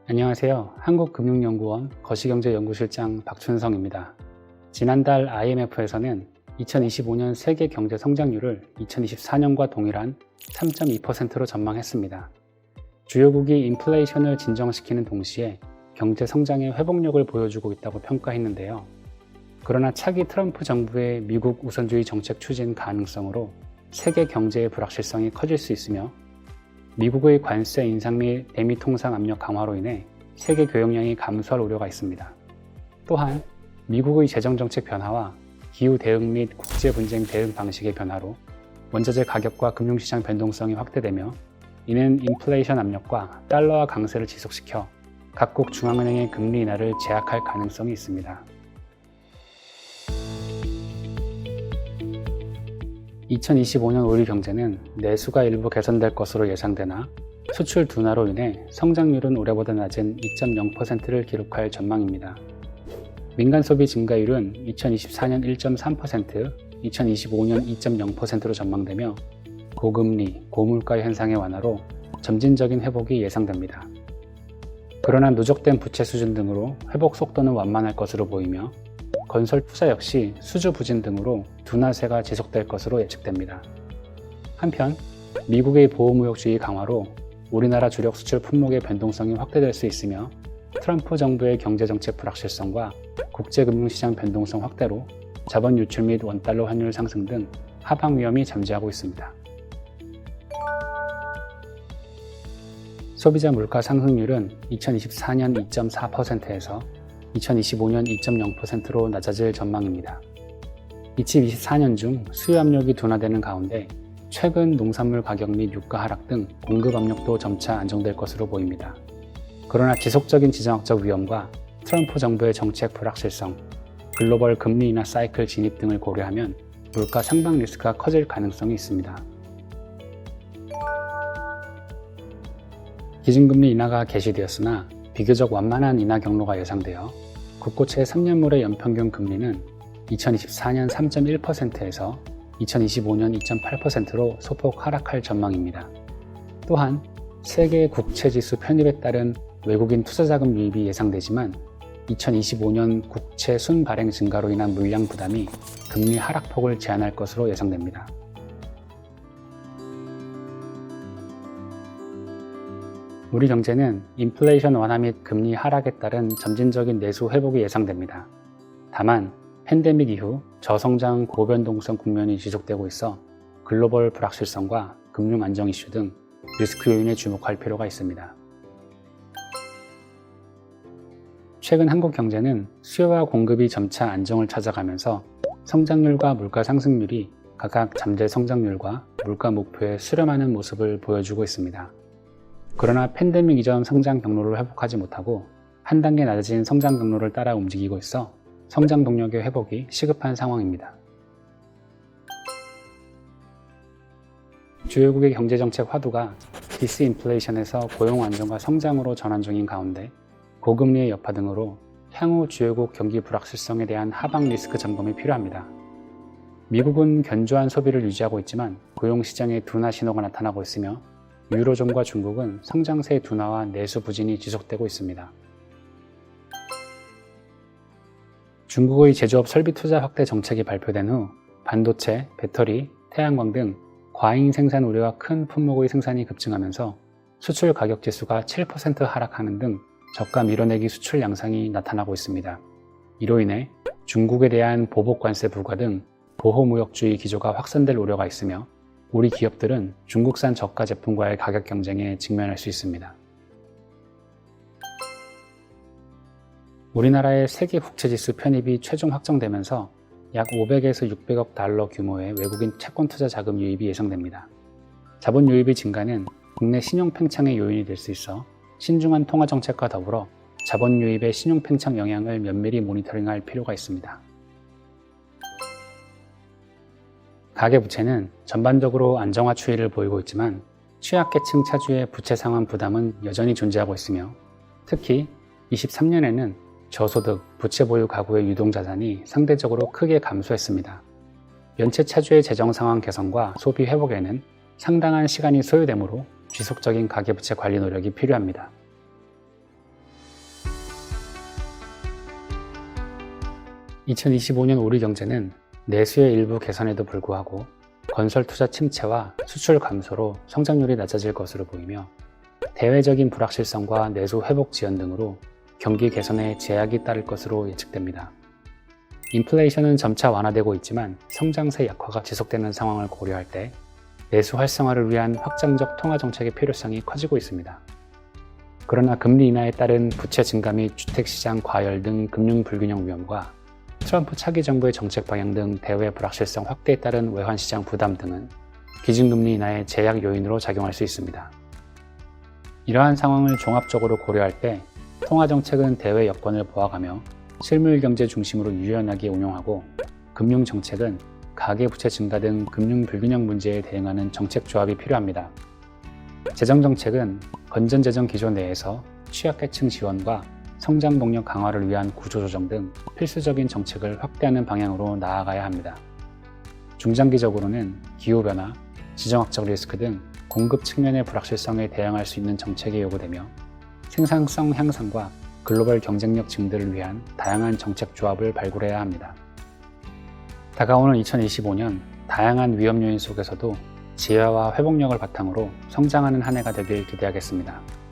안녕하세요. 한국금융연구원 거시경제연구실장 박춘성입니다. 지난달 IMF에서는 2025년 세계 경제 성장률을 2024년과 동일한 3.2%로 전망했습니다. 주요국이 인플레이션을 진정시키는 동시에 경제 성장의 회복력을 보여주고 있다고 평가했는데요. 그러나 차기 트럼프 정부의 미국 우선주의 정책 추진 가능성으로 세계 경제의 불확실성이 커질 수 있으며 미국의 관세 인상 및 대미 통상 압력 강화로 인해 세계 교역량이 감소할 우려가 있습니다. 또한 미국의 재정정책 변화와 기후 대응 및 국제 분쟁 대응 방식의 변화로 원자재 가격과 금융시장 변동성이 확대되며 이는 인플레이션 압력과 달러화 강세를 지속시켜 각국 중앙은행의 금리 인하를 제약할 가능성이 있습니다. 2025년 우리 경제는 내수가 일부 개선될 것으로 예상되나 수출 둔화로 인해 성장률은 올해보다 낮은 2.0%를 기록할 전망입니다. 민간 소비 증가율은 2024년 1.3%, 2025년 2.0%로 전망되며 고금리, 고물가 현상의 완화로 점진적인 회복이 예상됩니다. 그러나 누적된 부채 수준 등으로 회복 속도는 완만할 것으로 보이며 건설 투자 역시 수주 부진 등으로 둔화세가 지속될 것으로 예측됩니다. 한편 미국의 보호무역주의 강화로 우리나라 주력 수출 품목의 변동성이 확대될 수 있으며 트럼프 정부의 경제정책 불확실성과 국제금융시장 변동성 확대로 자본 유출 및 원달러 환율 상승 등 하방 위험이 잠재하고 있습니다. 소비자 물가 상승률은 2024년 2.4%에서 2025년 2.0%로 낮아질 전망입니다. 2024년 중 수요 압력이 둔화되는 가운데 최근 농산물 가격 및 유가 하락 등 공급 압력도 점차 안정될 것으로 보입니다. 그러나 지속적인 지정학적 위험과 트럼프 정부의 정책 불확실성, 글로벌 금리 인하 사이클 진입 등을 고려하면 물가 상방 리스크가 커질 가능성이 있습니다. 기준금리 인하가 개시되었으나 비교적 완만한 인하 경로가 예상되어 국고채 3년물의 연평균 금리는 2024년 3.1%에서 2025년 2.8%로 소폭 하락할 전망입니다. 또한 세계 국채지수 편입에 따른 외국인 투자자금 유입이 예상되지만 2025년 국채 순발행 증가로 인한 물량 부담이 금리 하락폭을 제한할 것으로 예상됩니다. 우리 경제는 인플레이션 완화 및 금리 하락에 따른 점진적인 내수 회복이 예상됩니다. 다만 팬데믹 이후 저성장 고변동성 국면이 지속되고 있어 글로벌 불확실성과 금융 안정 이슈 등 리스크 요인에 주목할 필요가 있습니다. 최근 한국 경제는 수요와 공급이 점차 안정을 찾아가면서 성장률과 물가 상승률이 각각 잠재 성장률과 물가 목표에 수렴하는 모습을 보여주고 있습니다. 그러나 팬데믹 이전 성장 경로를 회복하지 못하고 한 단계 낮아진 성장 경로를 따라 움직이고 있어 성장 동력의 회복이 시급한 상황입니다. 주요국의 경제정책 화두가 디스인플레이션에서 고용 안정과 성장으로 전환 중인 가운데 고금리의 여파 등으로 향후 주요국 경기 불확실성에 대한 하방 리스크 점검이 필요합니다. 미국은 견조한 소비를 유지하고 있지만 고용시장의 둔화 신호가 나타나고 있으며 유로존과 중국은 성장세 둔화와 내수 부진이 지속되고 있습니다. 중국의 제조업 설비 투자 확대 정책이 발표된 후 반도체, 배터리, 태양광 등 과잉 생산 우려와 큰 품목의 생산이 급증하면서 수출 가격 지수가 7% 하락하는 등 저가 밀어내기 수출 양상이 나타나고 있습니다. 이로 인해 중국에 대한 보복 관세 부과 등 보호무역주의 기조가 확산될 우려가 있으며 우리 기업들은 중국산 저가 제품과의 가격 경쟁에 직면할 수 있습니다. 우리나라의 세계 국채지수 편입이 최종 확정되면서 약 500에서 600억 달러 규모의 외국인 채권 투자 자금 유입이 예상됩니다. 자본 유입의 증가는 국내 신용 팽창의 요인이 될 수 있어 신중한 통화 정책과 더불어 자본 유입의 신용 팽창 영향을 면밀히 모니터링할 필요가 있습니다. 가계부채는 전반적으로 안정화 추이를 보이고 있지만 취약계층 차주의 부채 상환 부담은 여전히 존재하고 있으며 특히 23년에는 저소득, 부채 보유 가구의 유동자산이 상대적으로 크게 감소했습니다. 연체 차주의 재정 상황 개선과 소비 회복에는 상당한 시간이 소요되므로 지속적인 가계부채 관리 노력이 필요합니다. 2025년 우리 경제는 내수의 일부 개선에도 불구하고 건설 투자 침체와 수출 감소로 성장률이 낮아질 것으로 보이며 대외적인 불확실성과 내수 회복 지연 등으로 경기 개선에 제약이 따를 것으로 예측됩니다. 인플레이션은 점차 완화되고 있지만 성장세 약화가 지속되는 상황을 고려할 때 내수 활성화를 위한 확장적 통화 정책의 필요성이 커지고 있습니다. 그러나 금리 인하에 따른 부채 증가 및 주택시장 과열 등 금융 불균형 위험과 트럼프 차기 정부의 정책 방향 등 대외 불확실성 확대에 따른 외환시장 부담 등은 기준금리 인하의 제약 요인으로 작용할 수 있습니다. 이러한 상황을 종합적으로 고려할 때 통화정책은 대외 여건을 보아가며 실물경제 중심으로 유연하게 운용하고 금융정책은 가계부채 증가 등 금융 불균형 문제에 대응하는 정책 조합이 필요합니다. 재정정책은 건전재정 기조 내에서 취약계층 지원과 성장 동력 강화를 위한 구조조정 등 필수적인 정책을 확대하는 방향으로 나아가야 합니다. 중장기적으로는 기후변화, 지정학적 리스크 등 공급 측면의 불확실성에 대응할 수 있는 정책이 요구되며 생산성 향상과 글로벌 경쟁력 증대를 위한 다양한 정책 조합을 발굴해야 합니다. 다가오는 2025년 다양한 위험 요인 속에서도 지혜와 회복력을 바탕으로 성장하는 한 해가 되길 기대하겠습니다.